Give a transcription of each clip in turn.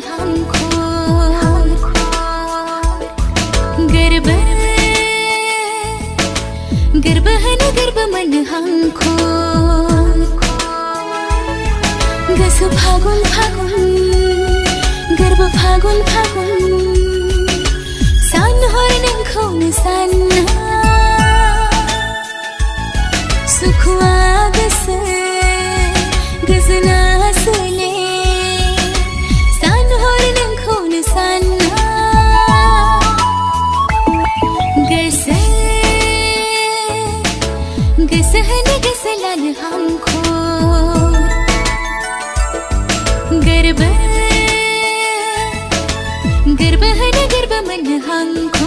हमको गर्व गर्व है न गर्व मन हमको गस फागुन फागुन गर्व फागुन फागुन सान हर नंखौ सान सुखुआ गस गजना सले सान हर नंखौ सान गस गस है न गस लाल हमको गर्व गर्व है न गर्व मन हमको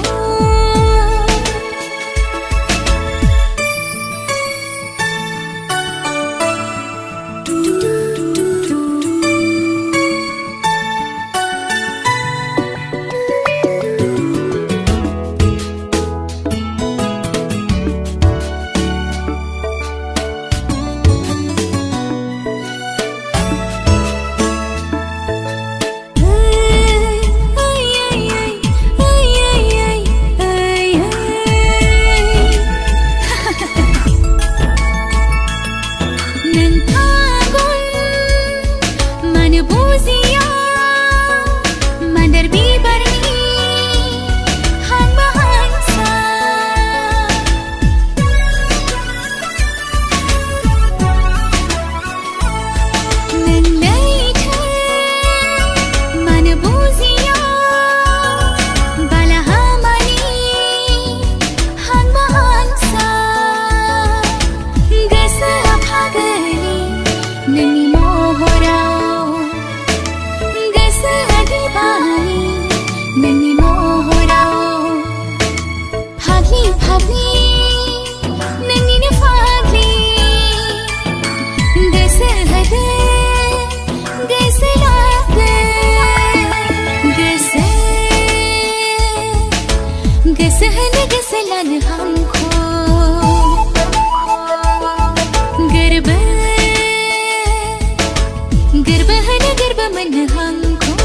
गस है न गस लाल हमको गर्व गर्व है न गर्व मन हमको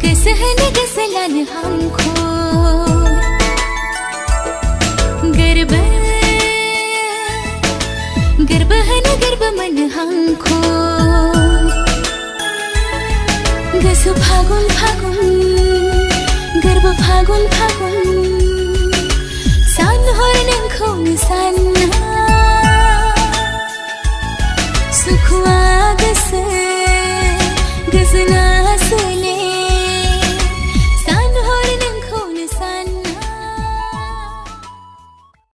गस है न गस लाल हमको गर्व गर्व है न गर्व मन हमको गस फागुन फागुन गर्व फागुन फागुन